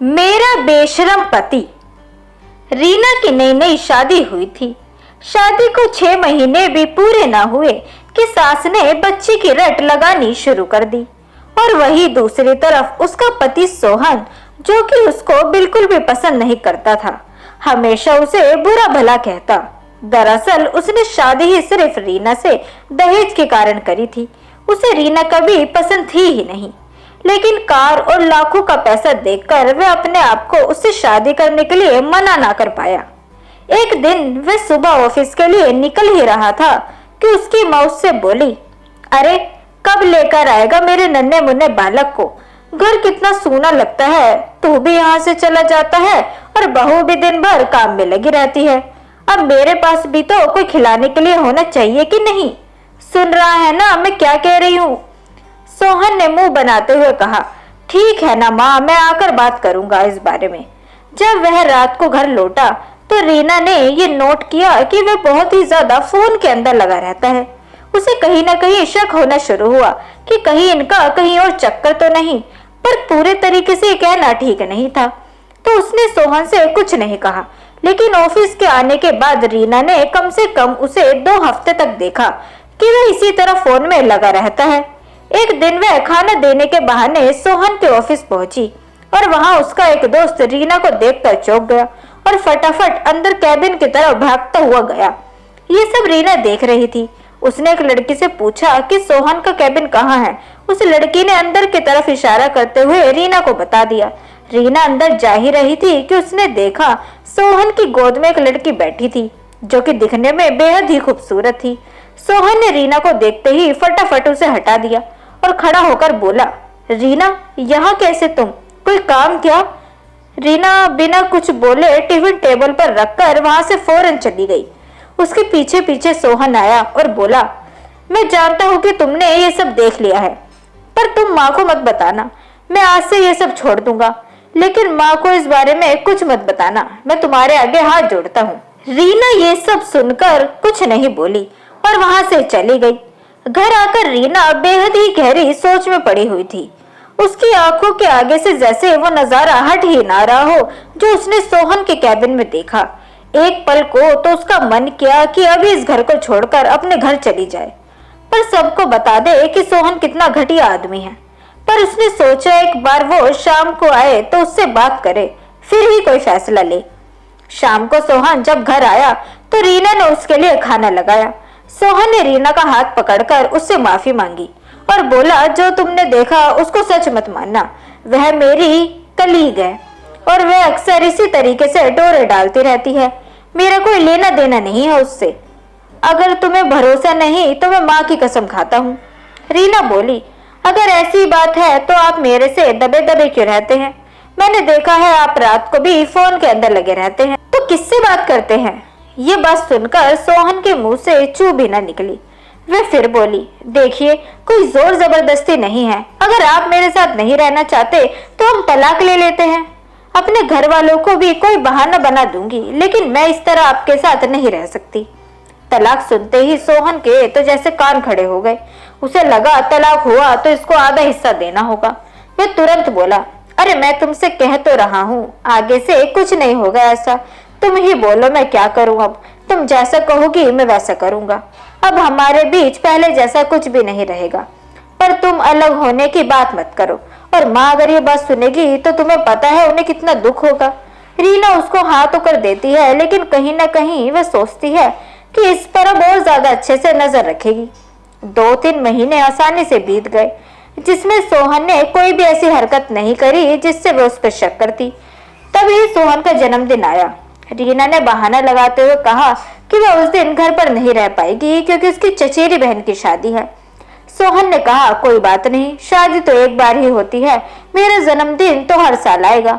मेरा बेशरम पति। रीना की नई नई शादी हुई थी। शादी को 6 महीने भी पूरे ना हुए कि सास ने बच्ची की रट लगानी शुरू कर दी। और वही दूसरी तरफ उसका पति सोहन, जो कि उसको बिल्कुल भी पसंद नहीं करता था, हमेशा उसे बुरा भला कहता। दरअसल उसने शादी ही सिर्फ रीना से दहेज के कारण करी थी। उसे रीना कभी पसंद थी ही नहीं, लेकिन कार और लाखों का पैसा देखकर वह अपने आप को उससे शादी करने के लिए मना ना कर पाया। एक दिन वह सुबह ऑफिस के लिए निकल ही रहा था कि उसकी माँ उससे बोली, अरे कब लेकर आएगा मेरे नन्हे मुन्ने बालक को? घर कितना सूना लगता है, तू भी यहाँ से चला जाता है और बहू भी दिन भर काम में लगी रहती है। अब मेरे पास भी तो कोई खिलाने के लिए होना चाहिए कि नहीं? सुन रहा है ना मैं क्या कह रही हूँ? सोहन ने मुंह बनाते हुए कहा, ठीक है ना माँ, मैं आकर बात करूंगा इस बारे में। जब वह रात को घर लौटा तो रीना ने ये नोट किया कि वह बहुत ही ज्यादा फोन के अंदर लगा रहता है। उसे कहीं ना कहीं शक होना शुरू हुआ कि कहीं इनका कहीं और चक्कर तो नहीं, पर पूरे तरीके से कहना ठीक नहीं था। तो उसने सोहन से कुछ नहीं कहा, लेकिन ऑफिस के आने के बाद रीना ने कम से कम उसे 2 हफ्ते तक देखा कि वह इसी तरह फोन में लगा रहता है। एक दिन वह खाना देने के बहाने सोहन के ऑफिस पहुंची और वहां उसका एक दोस्त रीना को देखकर चौंक गया और फटाफट अंदर कैबिन की तरफ भागता हुआ गया। ये सब रीना देख रही थी। उसने एक लड़की से पूछा कि सोहन का कैबिन कहाँ है। उस लड़की ने अंदर की तरफ इशारा करते हुए रीना को बता दिया। रीना अंदर जा ही रही थी कि उसने देखा सोहन की गोद में एक लड़की बैठी थी, जो कि दिखने में बेहद ही खूबसूरत थी। सोहन ने रीना को देखते ही फटाफट उसे हटा दिया और खड़ा होकर बोला, रीना यहाँ कैसे तुम? कोई काम क्या? रीना बिना कुछ बोले टिफिन टेबल पर रखकर वहां से फौरन चली गई। उसके पीछे पीछे सोहन आया और बोला, मैं जानता हूँ कि तुमने ये सब देख लिया है, पर तुम माँ को मत बताना। मैं आज से ये सब छोड़ दूंगा, लेकिन माँ को इस बारे में कुछ मत बताना। मैं तुम्हारे आगे हाथ जोड़ता हूँ। रीना ये सब सुनकर कुछ नहीं बोली और वहां से चली गई। घर आकर रीना बेहद ही गहरी सोच में पड़ी हुई थी। उसकी आंखों के आगे से जैसे वो नजारा हट ही ना रहा हो जो उसने सोहन के कैबिन में देखा। एक पल को तो उसका मन किया कि अभी इस घर को छोड़कर अपने घर चली जाए, पर सबको बता दे कि सोहन कितना घटिया आदमी है। पर उसने सोचा एक बार वो शाम को आए तो उससे बात करे, फिर ही कोई फैसला ले। शाम को सोहन जब घर आया तो रीना ने उसके लिए खाना लगाया। सोहन ने रीना का हाथ पकड़कर उससे माफी मांगी और बोला, जो तुमने देखा उसको सच मत मानना। वह मेरी कलीग है और वह अक्सर इसी तरीके से डोरे डालती रहती है। मेरा कोई लेना देना नहीं है उससे। अगर तुम्हें भरोसा नहीं तो मैं माँ की कसम खाता हूँ। रीना बोली, अगर ऐसी बात है तो आप मेरे से दबे दबे क्यों रहते हैं? मैंने देखा है आप रात को भी फोन के अंदर लगे रहते हैं, तो किससे बात करते हैं? ये बात सुनकर सोहन के मुंह से चू भी न निकली। वह फिर बोली, देखिए कोई जोर जबरदस्ती नहीं है। अगर आप मेरे साथ नहीं रहना चाहते तो हम तलाक ले लेते हैं। अपने घर वालों को भी कोई बहाना बना दूंगी, लेकिन मैं इस तरह आपके साथ नहीं रह सकती। तलाक सुनते ही सोहन के तो जैसे कान खड़े हो गए। उसे लगा तलाक हुआ तो इसको आधा हिस्सा देना होगा। वह तुरंत बोला, अरे मैं तुमसे कह तो रहा हूँ, आगे से कुछ नहीं होगा ऐसा। तुम ही बोलो मैं क्या करूँ अब? तुम जैसा कहोगी मैं वैसा करूंगा। अब हमारे बीच पहले जैसा कुछ भी नहीं रहेगा। पर तुम अलग होने की बात मत करो, और माँ अगर ये बात सुनेगी तो तुम्हें पता है उन्हें कितना दुख होगा। रीना उसको हाँ तो कर देती है, लेकिन कहीं ना कहीं वह सोचती है कि इस पर अब और ज्यादा अच्छे से नजर रखेगी। 2-3 महीने आसानी से बीत गए, जिसमें सोहन ने कोई भी ऐसी हरकत नहीं करी जिससे वह उस पर शक करती। तभी सोहन का जन्मदिन आया। रीना ने बहाना लगाते हुए कहा कि वह उस दिन घर पर नहीं रह पाएगी क्योंकि उसकी चचेरी बहन की शादी है। सोहन ने कहा, कोई बात नहीं, शादी तो एक बार ही होती है, मेरा जन्मदिन तो हर साल आएगा,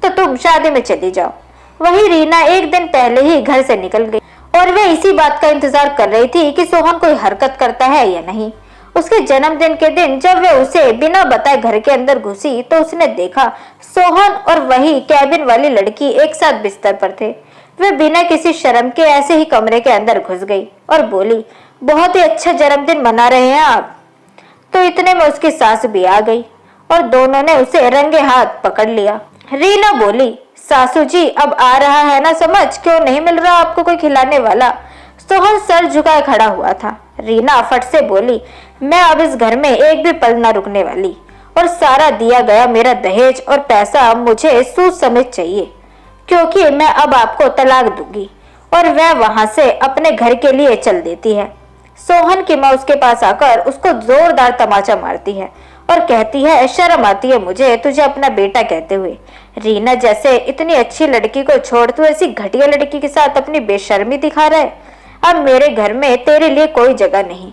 तो तुम शादी में चली जाओ। वही रीना एक दिन पहले ही घर से निकल गई और वह इसी बात का इंतजार कर रही थी कि सोहन कोई हरकत करता है या नहीं। उसके जन्मदिन के दिन जब वह उसे बिना बताए घर के अंदर घुसी तो उसने देखा सोहन और वही कैबिन वाली लड़की एक साथ बिस्तर पर थे। वह बिना किसी शर्म के ऐसे ही कमरे के अंदर घुस गई और बोली, बहुत ही अच्छा जन्मदिन मना रहे हैं आप। तो इतने में उसकी सास भी आ गई और दोनों ने उसे रंगे हाथ पकड़ लिया। रीना बोली, सासू जी अब आ रहा है ना समझ, क्यों नहीं मिल रहा आपको कोई खिलाने वाला? सोहन सर झुकाए खड़ा हुआ था। रीना फट से बोली, मैं अब इस घर में एक भी पल न रुकने वाली, और सारा दिया गया मेरा दहेज और पैसा मुझे सूद समेत चाहिए, क्योंकि मैं अब आपको तलाक दूंगी। और वह वहां से अपने घर के लिए चल देती है। सोहन की माँ उसके पास आकर उसको जोरदार तमाचा मारती है और कहती है, शर्म आती है मुझे तुझे अपना बेटा कहते हुए। रीना जैसे इतनी अच्छी लड़की को छोड़ तू ऐसी घटिया लड़की के साथ अपनी बेशर्मी दिखा रहा है। अब मेरे घर में तेरे लिए कोई जगह नहीं।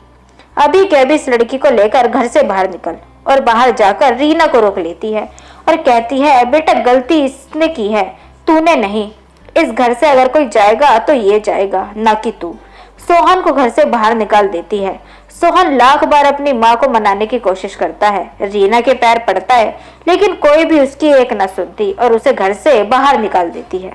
अभी के अभी इस लड़की को लेकर घर से बाहर निकल। और बाहर जाकर रीना को रोक लेती है और कहती है, बेटा गलती इसने की है, तूने नहीं। इस घर से अगर कोई जाएगा तो ये जाएगा, ना कि तू। सोहन को घर से बाहर निकाल देती है। सोहन लाख बार अपनी माँ को मनाने की कोशिश करता है, रीना के पैर पड़ता है, लेकिन कोई भी उसकी एक न सुनती और उसे घर से बाहर निकाल देती है।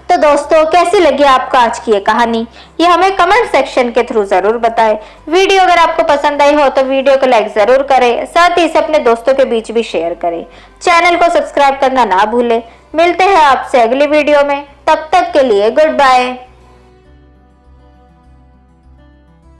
तो दोस्तों, कैसी लगी आपको आज की ये कहानी, ये हमें कमेंट सेक्शन के थ्रू जरूर बताएं। वीडियो अगर आपको पसंद आई हो तो वीडियो को लाइक जरूर करें, साथ ही इसे अपने दोस्तों के बीच भी शेयर करें। चैनल को सब्सक्राइब करना ना भूलें। मिलते हैं आपसे अगली वीडियो में, तब तक के लिए गुड बाय।